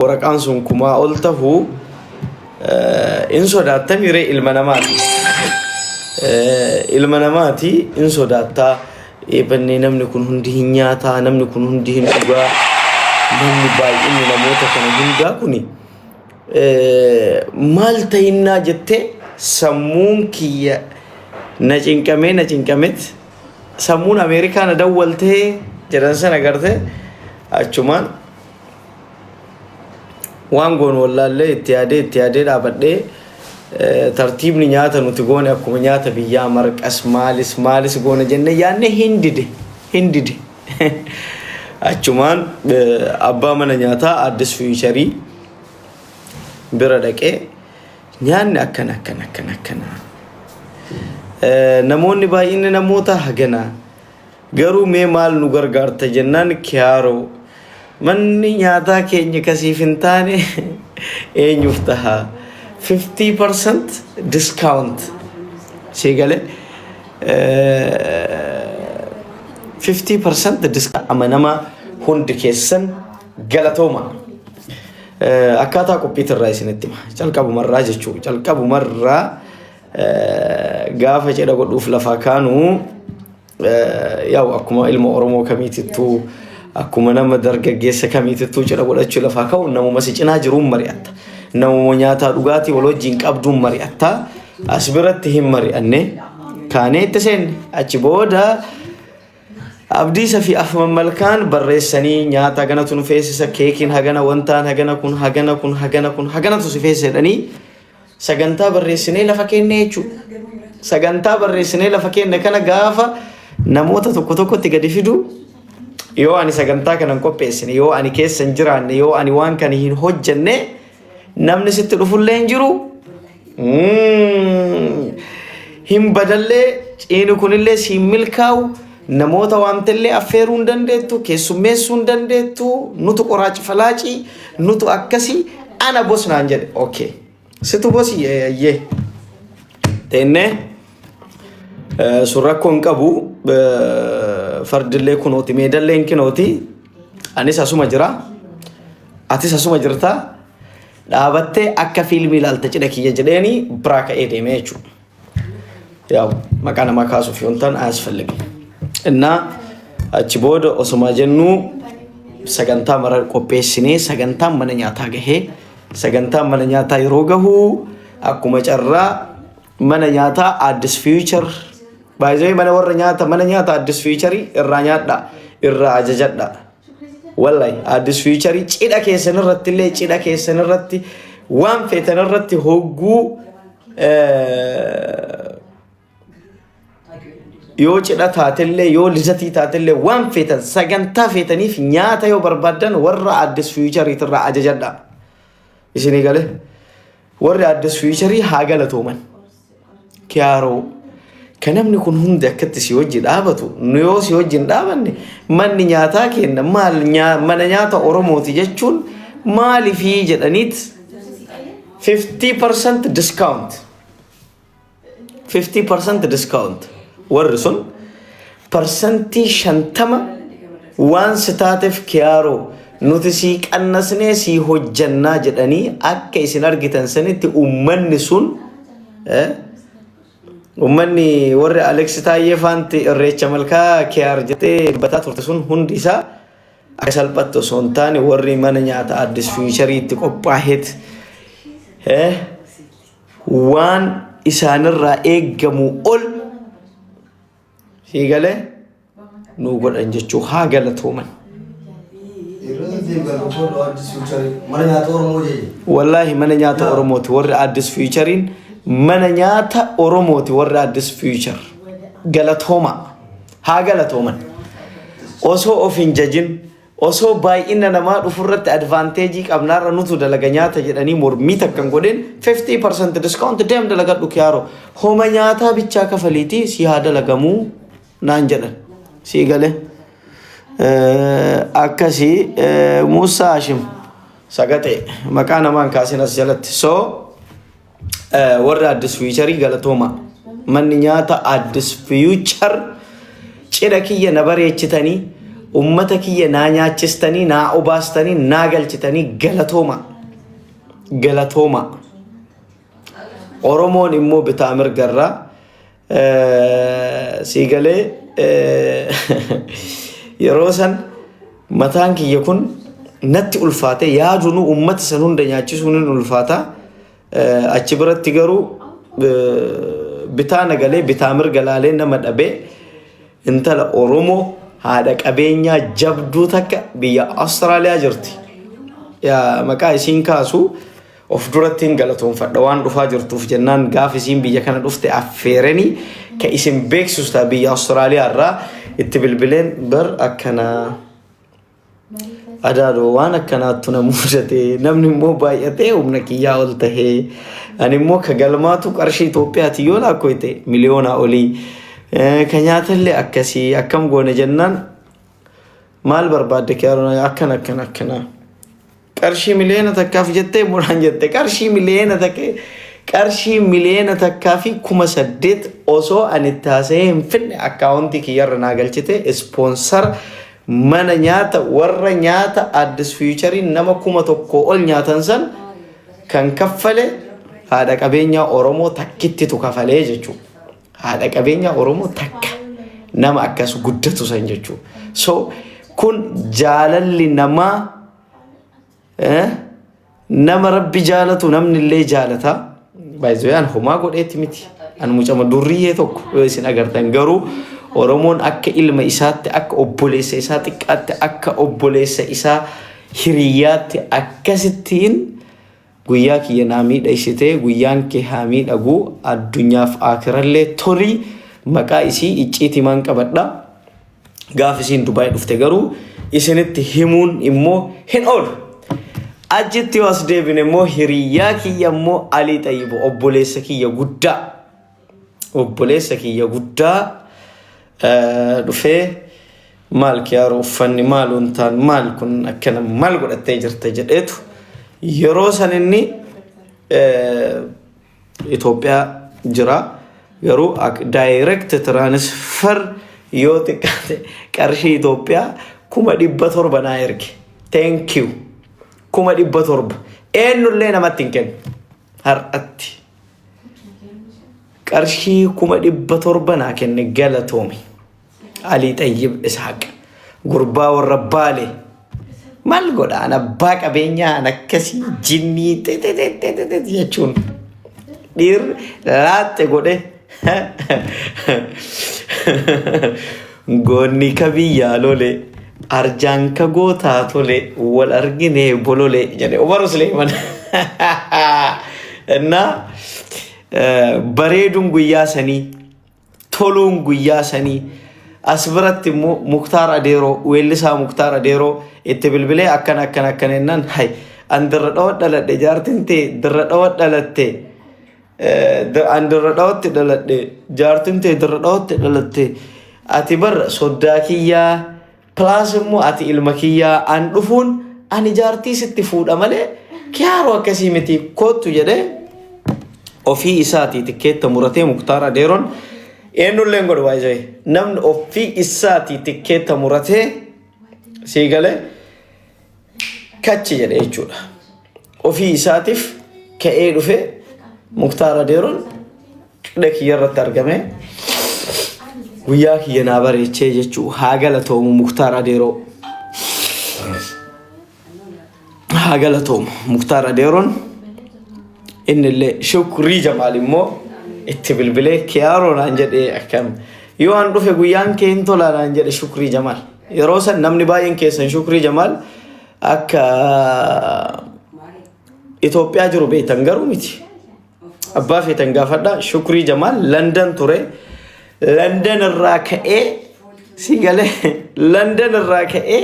waraqaan sun kuma ol ta'u in sodaattan hiree ilma namaati in sodaattaa eebannee namni kun hundi hin nyaataa namni kun hundi hin dhugaa namni baay'inni namoota kana hundaa kuni maal ta'innaa jettee sammuun kiyya na cinqamet sammuun Ameerikaan dawwaltee jedhan sana garte achumaan waan goon wallaallee itti yaadee dhaabadhee tartiibni nyaata nuti goone akkuma nyaata biyyaa marqas maalis goone jenne yaanne hindide achumaan abbaa mana nyaataa Addis Fuucharii bira dhaqee nyaanni akkana namoonni baay'inni namoota hagana garuu mee maal nu gargaarta jennaan kiyaaroo manni nyaataa keenya kasiif hin taane eenyuuf taha 50% discount sigale 50% discount amanama hundi keessan galatooma akkaataa qophiitirraa isinitti hima calqabumarraa jechuu calqabumarraa gaafa jedha godhuuf lafaa kaanu yaw akkuma ilma Oromoo kamiitittu akkuma nama dargaggeessa kamiitittu jedha godhachuu lafaa kaa'u namuma si cinaa jiruun mari'atta namuma nyaataa dhugaatii wal wajjin qabduun mari'atta as biratti hin mari'anne kaanee itti seenne achi booda abdiisa fi afman malkaan barreessanii nyaata haganatu nu feesisa keekiin hagana wantaan haganatu si feesedhanii sagantaa barreessinee lafa kenne jechuudha sagantaa barreessinee lafa kenne kana gaafa namoota tokkotti gadi fidu yoo ani sagantaa kanan qopheessine yoo ani keessa hin jiraanne yoo ani waan kana hin hojjenne namni sitti dhufullee hin jiru hin badallee ciini kunillee si milkaa'u namoota waamtellee affeeruu hin dandeettu keessummeessuu hin dandeettu nutu qoraaci falaaci nutu akkasi ana bos naan jedhe okay situ bosi ye tenne surrakkoon qabu fardillee kunooti meedalleen kinooti anis asuma jira atis asuma jirta dhaabattee akka fiilmii ilaalta cidha kiyya jedheeni biraa ka'ee deemee jechuudha yaw maqaa namaa kaasuuf yoontaan asfallage innaa achi booda osuma jennuu sagantaa mara qopheessinee sagantaan mana nyaataa gahee sagantaan mana nyaataa yeroo gahuu akkuma carraa mana nyaataa Addis Fuuchar baay'ee mana nyaataa Addis Fuucharii irraa nyaadha irraa ajajadha wallahi Addis Fuucharii cidha keessan irratti waan feetan irratti hogguu yoo cidha taatellee yoo lizatii taatellee waan feetan sagantaa feetaniif nyaata yoo barbaadan warra Addis Fuucharii irraa ajajadha isinii galee warri Addis Fuucharii haa galatooman kiyaaroo kanamni kun hundi akkatti si wajji dhaabatu nu yoo si wajjin dhaabanne manni nyaataa kenna mana nyaata Oromooti jechuun maaliifii jedhaniit 50% discount warri sun parsantii 50 waan sitaateef kiyaaroo nuti si qannasnee si hojjannaa jedhanii akka isin argitan sanitti ummanni sun ummanni warri Alex Taayee faanti irreecha malkaa kiyaar jetee bataa turte sun hundi isaa akka salphattu osoo hin taane warri mana nyaata Addis Fuuchariitti qophaaheet waan isaanirraa eeggamu ol hiigale nu godhan jechuu haa galatooman wallahi mana nyaata Oromooti warri Addis Fuuchariin mana nyaata Oromooti warri Addis Fuuchar galatooma haa galatooman osoo of hin jajin osoo baay'ina namaa dhufurratti advanteejii qabnaarra nutu dalaga nyaata jedhanii mormii takkan godhin 50% discount deem dalagadhu kiyaaroo homa nyaataa bichaa kafaliitii si haa dalagamuu naan jedhan si gale akkasi Musa Hashim sagate maqaa namaan kaasin as jalatti so warra Addis Fuucharii galatooma manni nyaata Addis Fuuchar cidha kiyya na bareechitanii ummata kiyya naa nyaachistanii naa obaastanii naa galchitanii galatooma Oromoon immoo bitaa mirgarraa siigalee yeroo san mataan kiyya kun natti ulfaate yaadunu ummata san hunda nyaachisuun ulfaata achi biratti garuu bitaa nagalee bitaa mirga laalee nama dhabee intala Oromoo haadha qabeenyaa jabduu takka biyya Austraaliyaa jirti yaa maqaa isiin kaasu of durattiin galatoonfadha waan dhufaa jirtuuf jennaan gaaf isiin biyya kana dhufte affeeranii ka isin beeksisuta biyya Austraaliyaa irraa itti bilbileen bar akkana adaadoo waan akkanaattu na mudate namni immoo baay'atee humna kiyyaa ol tahee ani immoo ka galmaatu qarshii Itoophiyaati yoo laakkoyte miliyoona olii ka nyaatallee akkasii akkam goone jennaan maal barbaadde kiyaaroon akkana qarshii miliyoona takkaaf jettee muraan jette qarshii miliyoona takkaafi 8,000 osoo ani taasee hin finne akkaawuntii kiyyarra naa galchite sponsor mana nyaata warra nyaata Addis Future nama 1,000 ol nyaatan san kan kaffale haadha qabeenyaa Oromoo takkittitu kafalee jechuudha. Haadha qabeenyaa Oromoo takka nama akkas guddatu san jechuudha. So kun jaalalli namaa nama rabbi jaalatu namni illee jaalata baay'ee homaa godheetti miti an mucama durriyyee tokko yoo isin agartan garuu Oromoon akka ilma isaatti akka obboleessa isaa xiqqaatti akka obboleessa isaa hiriyyaatti akkasittiin guyyaa kiyya naa miidhagsitee guyyaan kee haa miidhagu addunyaaf akirallee torii maqaa isii icciitii maan qabadha gaaf isiin Dubaay dhufte garuu isinitti himuun immoo hin oolu ajitti was deebine immoo hiriyyaa kiyya immoo Alii Xayyibu obboleessa kiyya guddaa dhufee maal kiyaaroo uffanni maal untaan maal kun akkana maal godhattee jirta jedheetu yeroo san inni Itoophiyaa jira garuu direct transfer yoo xiqqaate qarshii Itoophiyaa 700 naa erge thank you 700 eenyullee namatti hin kennu har'atti qarshii 700 naa kenne galatoomi Alii Xayyib Isaaq gurbaa warra Baalee maal godhaan abbaa qabeenyaa akkasii jinnii jechuun dhiir laatte godhe goonni kabiyyaa lole arjaan ka gootaa tole wal argine bolole jedhe Umar Suleeman እና bareeduun guyyaa sanii toluun guyyaa sanii asbiratti immoo Muktaar Adeeroo weellisaa Muktaar Adeeroo itti bilbilee akkana ennaan hay an dirra dhawat dhaladhe jaartintee dirra dhawat dhalatte an dirra dhawatti dhaladhe jaartintee dirra dhawatti dhalatte ati bar soddaa kiyyaa plus immoo ati ilma kiyyaa an dhufuun ani jaartii sitti fuudha malee kiyaaroo akkasii miti kootu jedhee ofii isaatii tikkeetta muratee Muktaar Adeeroon eenyulleen godhu baay'ee namni ofii isaatii tikkeetta muratee siigalee kachi jedhe jechuudha ofii isaatiif ka'ee dhufe Muktaar Adeeroon qida kiyyarratti argame guyyaa kiyya naa bareechee jechuu haa galatoomu Muktaar Adeeroo haa galatoomu Muktaar Adeeroon innillee Shukrii Jamaal immoo itti bilbilee kiyaaroo naan jedhee akkam yoo an dhufe guyyaan kee hin tolaa naan jedhe Shukrii Jamaal yeroo san namni baay'een keessan Shukrii Jamaal akka Itoophiyaa jiru beektan garuu miti abbaa feetan gaafadha Shukrii Jamaal London ture London irraa ka'ee siigalee London irraa ka'ee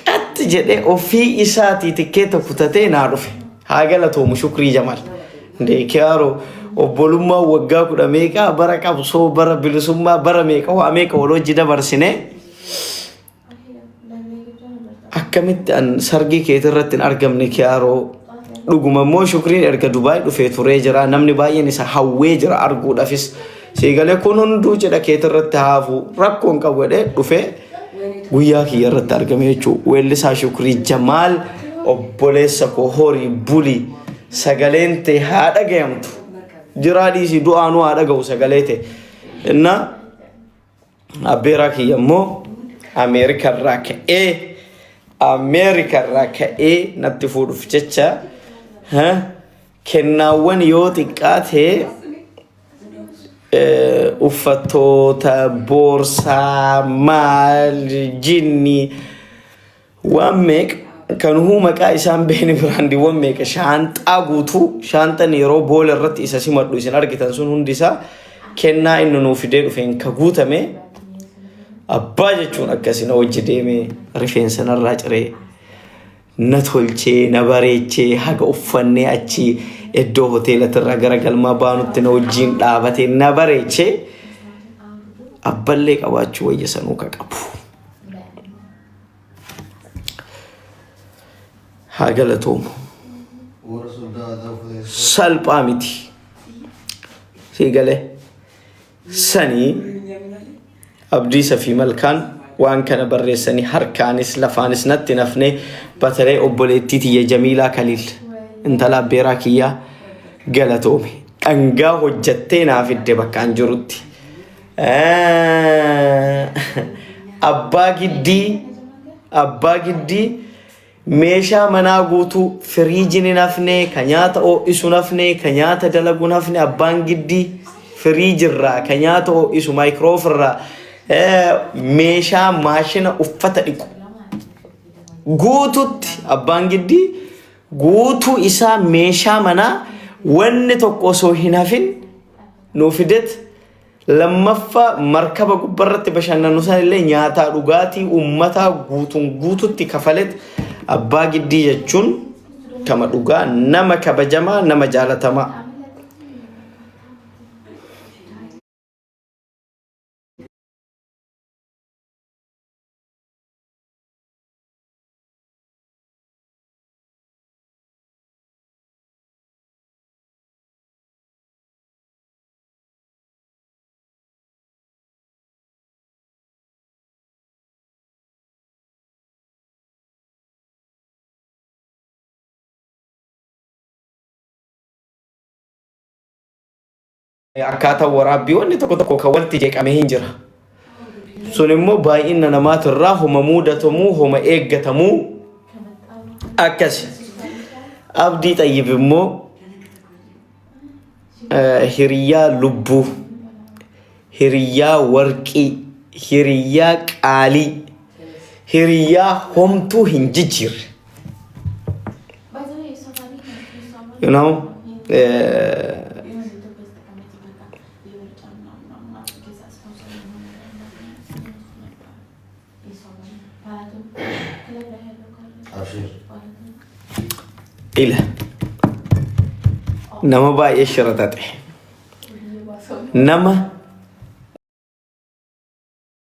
qatti jedhee ofii isaatii tikkeetta kutatee naa dhufe haa galatoomu Shukrii Jamaal kiyaaroo obbolummaa waggaa 10 meeqa bara qabsoo bara bilisummaa bara meeqa waa meeqa wal hojii dabarsine akkamitti an sargii keetii irratti hin argamne kiyaaroo dhuguma immoo Shukriin erga Dubaay dhufee turee jira namni baay'een isa hawwee jira arguudhaafis siigalee kun hunduu jedha keetii irratti haafu rakkoon qabu jedhee dhufee guyyaa kiyya irratti argame jechuudha. Weellisaa Shukrii Jamaal obboleessa koo horii buli sagaleen ta'e haa dhagayamtu. Jiraa dhiisii du'aanuu haa dhaga'u sagalee ta'e. Inna abbeeraa kiyya immoo Ameerikaa irraa ka'ee natti fuudhuuf jecha kennaawwan yoo xiqqaate uffattoota boorsaa maal jinni waan meeqa kan maqaa isaan beekni biraandiiwwan meeqa shaanxaa guutuu shaanxan yeroo boola irratti isa simadhu isin argitan sun hundi isaa kennaa inni nuuf fidee dhufeen ka guutame abbaa jechuun akkasina hojii deemee rifeensa narraa ciree na tolchee na bareechee haga uffannee achi iddoo hoteelatirraa gara galmaa baanutti na wajjiin dhaabatee na bareechee abballee qabaachuu wayya sanuu ka qabu. haa galatoomu. Salphaa miti. Sii galee sanii abdiisa fi malkaan waan kana barreessanii harkaanis lafaanis natti nafne batalee obboleettii tiyya Jamiilaa Kaliil intala abbeeraa kiyyaa galatoome dhangaa hojjattee naaf fidde bakkaan jirutti abbaa giddii meeshaa manaa guutuu firiijin nafne ka nyaata ho'isu nafne ka nyaata dalagu nafne abbaan giddii firiijirraa ka nyaata ho'isu maayikiroofiirraa meeshaa maashina uffata dhiqu guututti abbaan giddii guutuu isaa meeshaa manaa wanni tokko osoo hin hafin nuuf fidet. Lammaffaa markaba gubbarratti bashannanu sanillee nyaataa dhugaatii ummataa guututti kafalet abbaa giddii jechuun kama dhugaa nama kabajamaa nama jaalatamaa. Akkaataa waraabbii wanni tokko kan walitti jeeqamee hin jira. Sun immoo baay'ina namaatirraa homa muudatamuu homa eeggatamuu akkasi. Abdii Xayyib immoo hiriyaa lubbuu, hiriyaa warqii, hiriyaa qaalii, hiriyaa homtuu hin jijjiirre. You know, إله نما باي شرطته نما